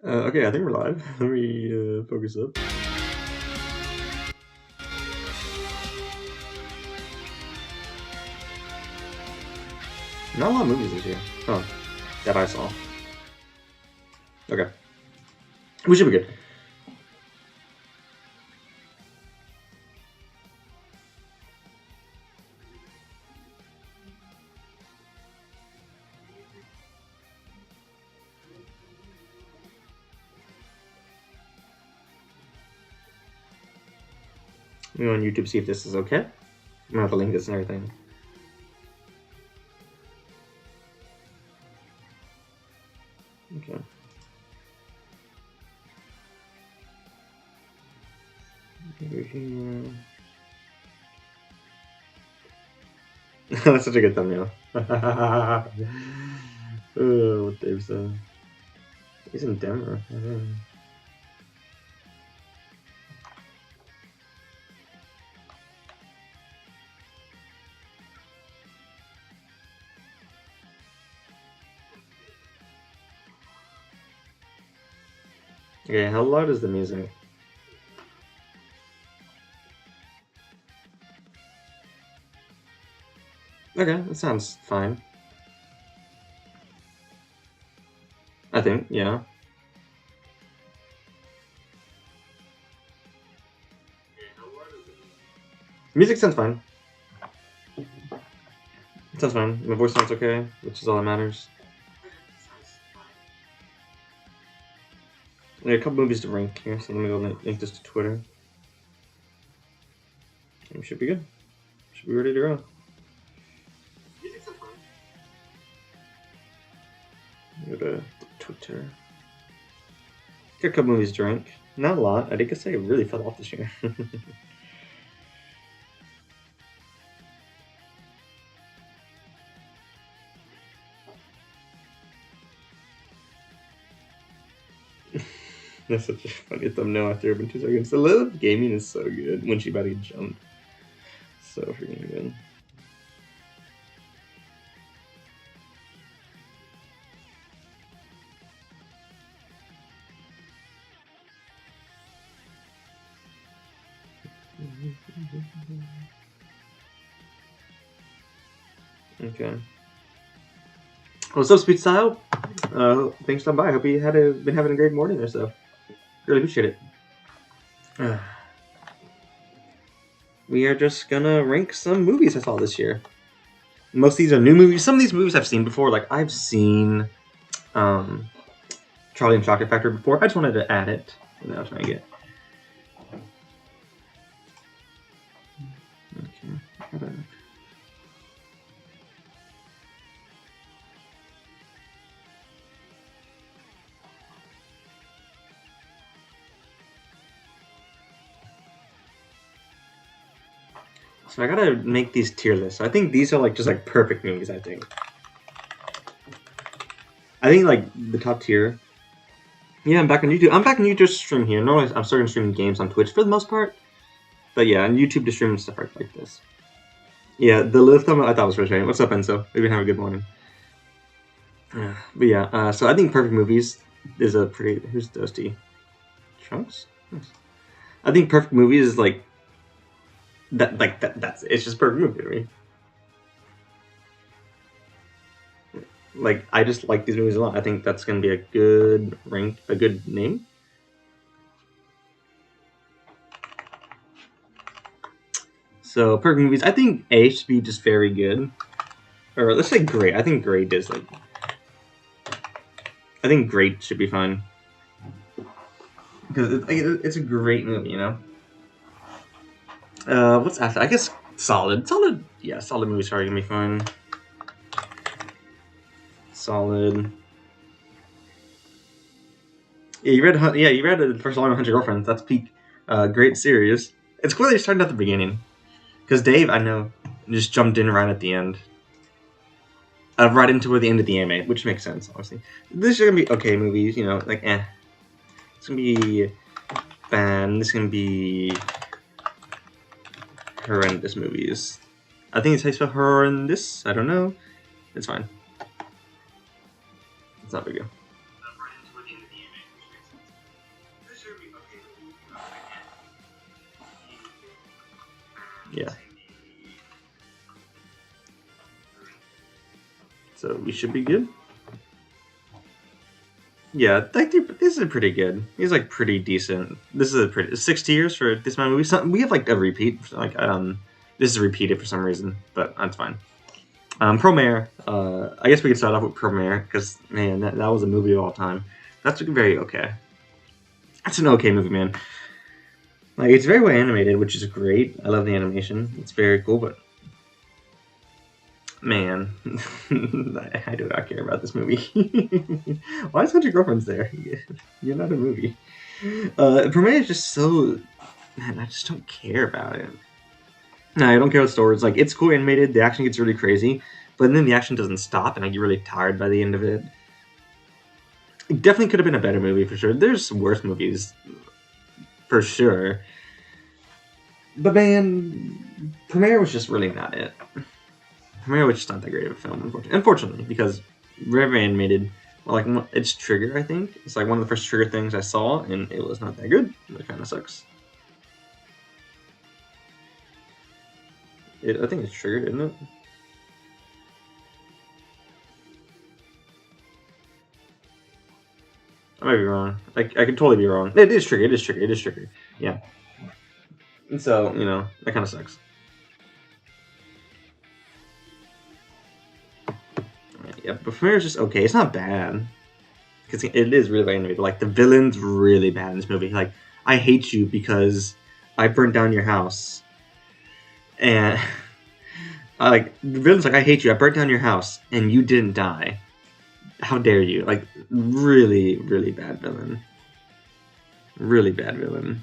Okay, I think we're live. Let me focus up. Not a lot of movies this year. Huh. That I saw. Okay. We should be good. I'm going on YouTube to see if this is okay. I'm gonna have to link this and everything. Okay. Over here. That's such a good thumbnail. Oh, what Dave said. He's in Denver. Okay, how loud is the music? Okay, that sounds fine. I think, yeah. Music sounds fine. It sounds fine. My voice sounds okay, which is all that matters. There are a couple movies to rank here, so let me go link this to Twitter. We should be good. Should be ready to go. Go to Twitter. Got a couple movies to rank. Not a lot. I guess I really fell off this year. That's such a funny thumbnail after every 2 seconds. The Lilith Gaming is so good when she about to get jumped. So freaking good. Okay. What's up, Speed Style? Thanks for stopping by. I hope you been having a great morning or so. Really appreciate it. We are just gonna rank some movies I saw this year. Most of these are new movies. Some of these movies I've seen before. Like I've seen Charlie and Chocolate Factory before. I just wanted to add it. And I was trying to get. Okay. So I gotta make these tier lists. I think these are like just like perfect movies. I think like the top tier. Yeah, I'm back on YouTube. I'm back on YouTube to stream here. Normally I'm starting streaming games on Twitch for the most part. But yeah, on YouTube to stream stuff like this. Yeah, the lift I thought was frustrating. What's up, Enzo? We've been having a good morning. But yeah, so I think perfect movies is a pretty. Who's Dusty? Trunks. Nice. I think perfect movies is like that. Like that's it's just perfect movie to me. Like I just like these movies a lot. I think that's gonna be a good rank, a good name. So perfect movies. I think A should be just very good, or let's say great. I think great is like. I think great should be fine because it's a great movie, you know. What's after? I guess solid. Yeah, solid movies are gonna be fine. Solid. Yeah, you read the first line of 100 Girlfriends. That's peak. Great series. It's cool that you started at the beginning, because Dave, I know, just jumped in right at the end. Right into where the end of the anime, which makes sense, obviously. This is gonna be okay movies, you know, like It's gonna be bad. This is gonna be horrendous movies. I think it tastes for horrendous. I don't know. It's fine. It's not big deal. Yeah. So we should be good. Yeah, like this is pretty good. He's like pretty decent. This is a pretty 6 tiers for this amount of movie. We have like a repeat. Like this is repeated for some reason, but that's fine. Promare. I guess we could start off with Promare because man, that was a movie of all time. That's very okay. That's an okay movie, man. Like it's very well animated, which is great. I love the animation. It's very cool, but man, I do not care about this movie. Why is 100 Girlfriends there? You're not a movie. Promare is just so man. I just don't care about it. No, I don't care what story. It's like it's cool animated. The action gets really crazy, but then the action doesn't stop, and I get really tired by the end of it. It definitely could have been a better movie for sure. There's worse movies, for sure. But man, Promare was just really not it. Promare was just not that great of a film, unfortunately, because very animated. Well, like it's Trigger, I think. It's like one of the first Trigger things I saw, and it was not that good. It kind of sucks. I think it's Trigger, isn't it? I might be wrong. I could totally be wrong. It is Trigger. It is Trigger. It is Trigger. Yeah. And so, you know, that kind of sucks. Yeah, but Promare is just okay. It's not bad. Because it is really animated. Like, the villain's really bad in this movie. Like, I hate you because I burned down your house. And, the villain's like, I hate you. I burnt down your house. And you didn't die. How dare you? Like, really, really bad villain. Really bad villain.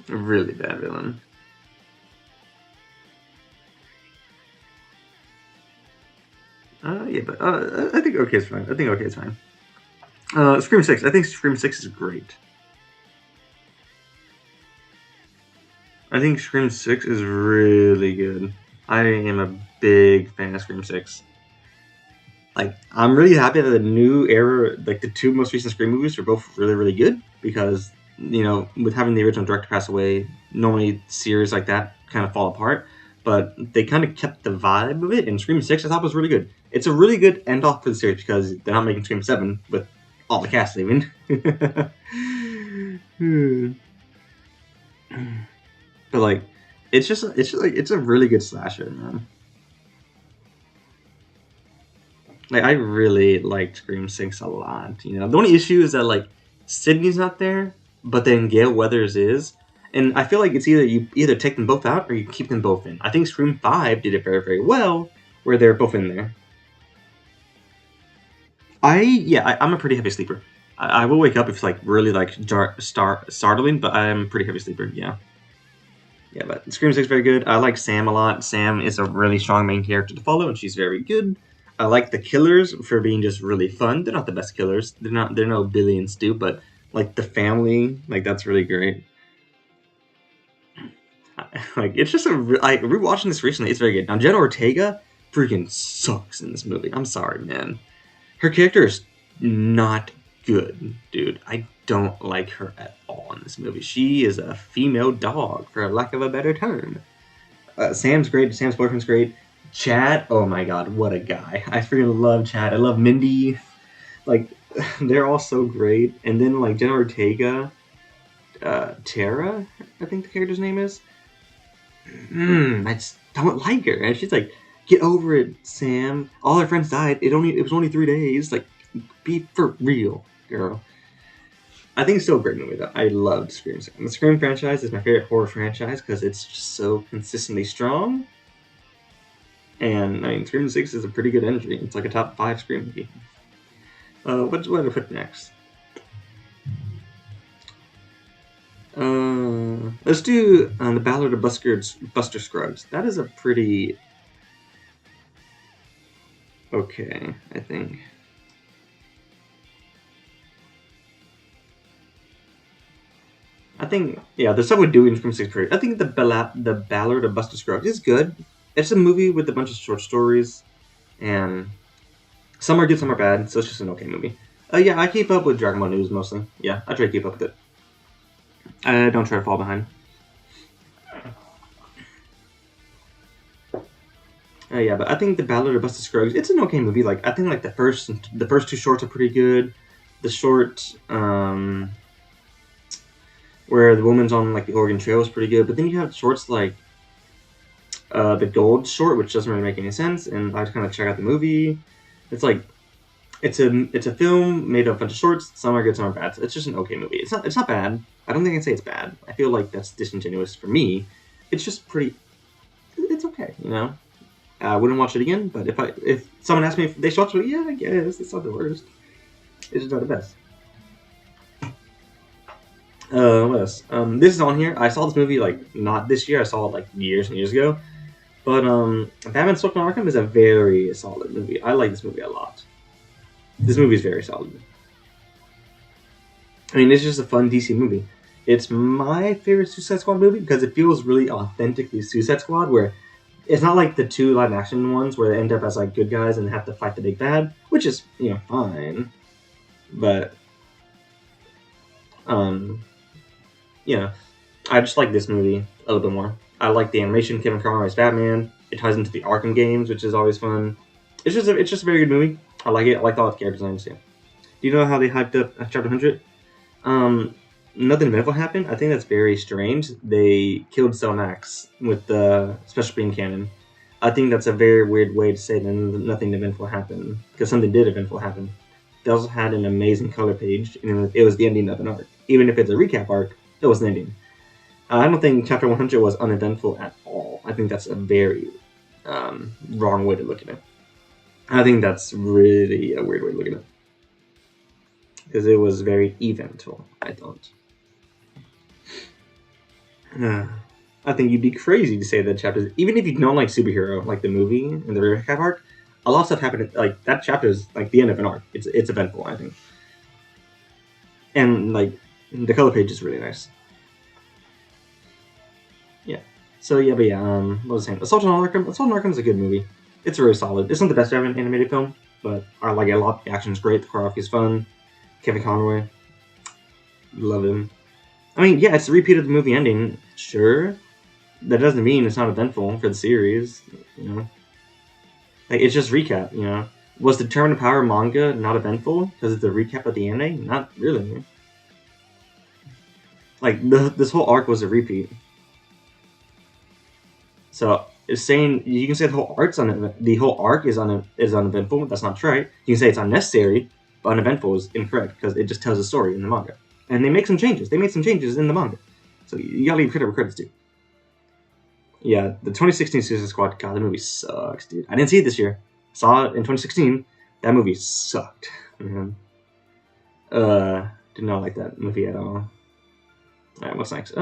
Really bad villain. Yeah, but I think okay is fine. I think okay is fine. Scream 6. I think Scream 6 is great. I think Scream 6 is really good. I am a big fan of Scream 6. Like, I'm really happy that the new era, like the two most recent Scream movies, are both really, really good because, you know, with having the original director pass away, normally series like that kind of fall apart. But they kind of kept the vibe of it, and Scream 6 I thought was really good. It's a really good end off for the series because they're not making Scream 7 with all the cast leaving. But like, it's a really good slasher, man. Like, I really liked Scream 6 a lot. You know, the only issue is that like Sydney's not there, but then Gale Weathers is. And I feel like it's either take them both out or you keep them both in. I think Scream 5 did it very, very well, where they're both in there. I'm a pretty heavy sleeper. I will wake up if it's like really like startling, but I'm a pretty heavy sleeper. Yeah. Yeah, but Scream 6 is very good. I like Sam a lot. Sam is a really strong main character to follow, and she's very good. I like the killers for being just really fun. They're not the best killers. They're no Billy and Stu, but like the family, like that's really great. Like it's just like rewatching this recently. It's very good. Now Jenna Ortega freaking sucks in this movie. I'm sorry, man. Her character is not good, dude. I don't like her at all in this movie. She is a female dog, for lack of a better term. Sam's great. Sam's boyfriend's great. Chad, oh my god, what a guy. I freaking love Chad. I love Mindy. Like, they're all so great. And then, like, Jenna Ortega, Tara, I think the character's name is. I just don't like her. And she's like, get over it, Sam. All our friends died. It was only 3 days. Like, be for real, girl. I think it's still a great movie, though. I loved Scream. The Scream franchise is my favorite horror franchise because it's just so consistently strong. And, I mean, Scream 6 is a pretty good entry. It's like a top 5 Scream movie. What do I put next? Let's do The Ballad of Buster Scruggs. That is a pretty... okay, I think. Yeah, the stuff with Dewey in Scream 6 period. I think the Ballad of Buster Scruggs is good. It's a movie with a bunch of short stories, and some are good, some are bad, so it's just an okay movie. Yeah, I keep up with Dragon Ball News mostly. Yeah, I try to keep up with it. Don't try to fall behind. Yeah, but I think the Ballad of Buster Scruggs, it's an okay movie. Like I think like the first two shorts are pretty good. The short where the woman's on like the Oregon Trail is pretty good, but then you have shorts like the Gold short, which doesn't really make any sense, and I kind of check out the movie. It's like it's a film made of a bunch of shorts. Some are good, some are bad. It's just an okay movie. It's not bad. I don't think I'd say it's bad. I feel like that's disingenuous for me. It's just pretty. It's okay, you know. I wouldn't watch it again, but if someone asked me if they should watch it, yeah, I guess it's not the worst. It's just not the best. What else? This is on here. I saw this movie like not this year. I saw it like years and years ago. But Batman: Arkham Arkham is a very solid movie. I like this movie a lot. This movie is very solid. I mean, it's just a fun DC movie. It's my favorite Suicide Squad movie because it feels really authentically Suicide Squad, where it's not like the two live action ones where they end up as like good guys and have to fight the big bad, which is fine, but I just like this movie a little bit more. I like the animation, Kevin Conroy's Batman. It ties into the Arkham games, which is always fun. It's just a very good movie. I like it. I like all the character designs too. Do you know how they hyped up Chapter 100? Nothing eventful happened. I think that's very strange. They killed Cell Max with the Special Beam Cannon. I think that's a very weird way to say that nothing eventful happened, because something did eventful happen. They also had an amazing color page, and it was the ending of an arc. Even if it's a recap arc, it was an ending. I don't think Chapter 100 was uneventful at all. I think that's a very wrong way to look at it. I think that's really a weird way to look at it. Because it was very eventful, I thought. I think you'd be crazy to say that chapters, even if you don't like superhero, like the movie and the recap arc, a lot of stuff happened. Like that chapter is like the end of an arc. It's eventful, I think. And like the color page is really nice. Yeah. So yeah, but yeah. What was I saying? Assault on Arkham. Assault on Arkham is a good movie. It's very solid. It's not the best ever animated film, but I like it a lot. The action's great. The choreography is fun. Kevin Conroy, love him. I mean, yeah, it's a repeat of the movie ending. Sure, that doesn't mean it's not eventful for the series. Like it's just recap. Was the Tournament of Power manga not eventful because it's a recap of the anime? Not really. Like this whole arc was a repeat. So it's saying you can say the whole arc is uneventful. That's not right. You can say it's unnecessary, but uneventful is incorrect because it just tells a story in the manga. And they make some changes. They made some changes in the manga. So you gotta give credit where credit's due. Yeah, the 2016 Suicide Squad, God, that movie sucks, dude. I didn't see it this year. I saw it in 2016. That movie sucked. Did not like that movie at all. Alright, what's next?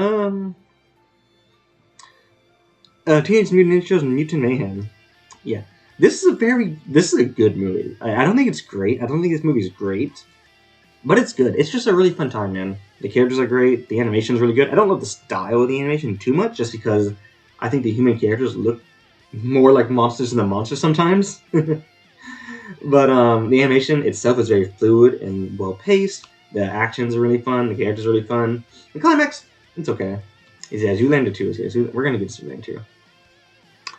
Teenage Mutant Ninja Turtles Mutant Mayhem. Yeah. This is a good movie. I don't think it's great. I don't think this movie is great. But it's good. It's just a really fun time, man. The characters are great. The animation's really good. I don't love the style of the animation too much, just because I think the human characters look more like monsters than the monsters sometimes. But the animation itself is very fluid and well-paced. The actions are really fun. The characters are really fun. The climax, it's okay. Yeah, Zoolander 2 is here. We're going to get Zoolander 2.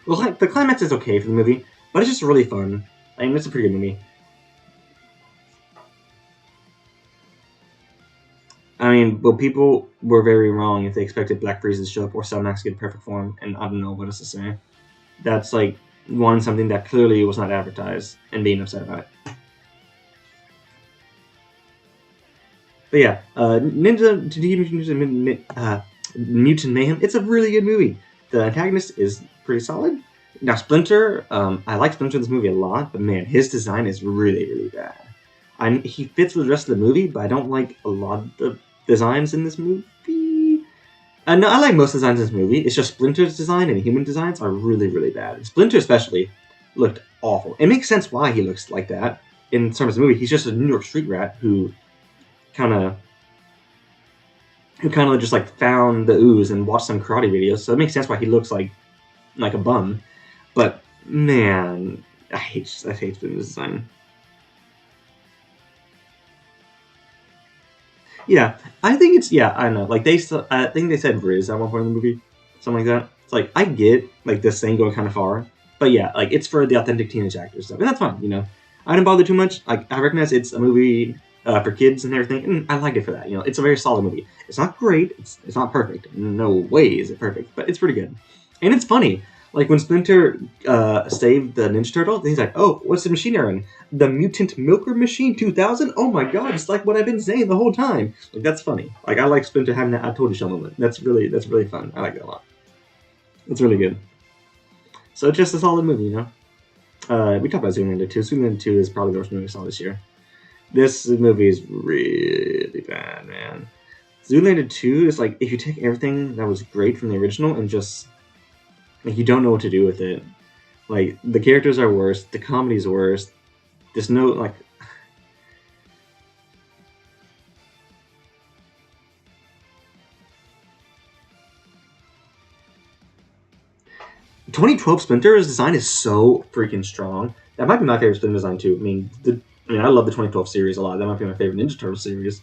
Well, like, the climax is okay for the movie, but it's just really fun. I mean, it's a pretty good movie. I mean, but people were very wrong if they expected Black Frieza to show up or Cell Max to get perfect form, and I don't know what else to say. That's like something that clearly was not advertised, and being upset about it. But yeah, Mutant Mayhem. It's a really good movie. The antagonist is pretty solid. Now Splinter, I like Splinter in this movie a lot, but man, his design is really, really bad. He fits with the rest of the movie, but I don't like a lot of the designs in this movie. No, I like most designs in this movie. It's just Splinter's design and human designs are really, really bad. Splinter especially looked awful. It makes sense why he looks like that in terms of the movie. He's just a New York street rat who kind of just like found the ooze and watched some karate videos. So it makes sense why he looks like a bum. But man, I hate Splinter's design. Yeah, I think it's I know. Like I think they said Riz at one point in the movie, something like that. It's like I get like this thing going kind of far, but yeah, like it's for the authentic teenage actors stuff, and that's fine. I didn't bother too much. Like I recognize it's a movie for kids and everything, and I like it for that. It's a very solid movie. It's not great. It's not perfect. In no way is it perfect, but it's pretty good, and it's funny. Like when Splinter saved the Ninja Turtle, he's like, "Oh, what's the machine errand? The Mutant Milker Machine 2000? Oh my god, it's like what I've been saying the whole time." Like that's funny. Like I like Splinter having that "I told you so" moment. That's really fun. I like that a lot. It's really good. So it's just a solid movie. We talked about Zoolander 2. Zoolander 2 is probably the worst movie I saw this year. This movie is really bad, man. Zoolander 2 is like if you take everything that was great from the original and just like you don't know what to do with it. Like the characters are worse, the comedy's worse. There's no like 2012 Splinter's design is so freaking strong. That might be my favorite Splinter design too. I love the 2012 series a lot. That might be my favorite Ninja Turtle series.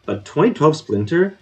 But 2012 Splinter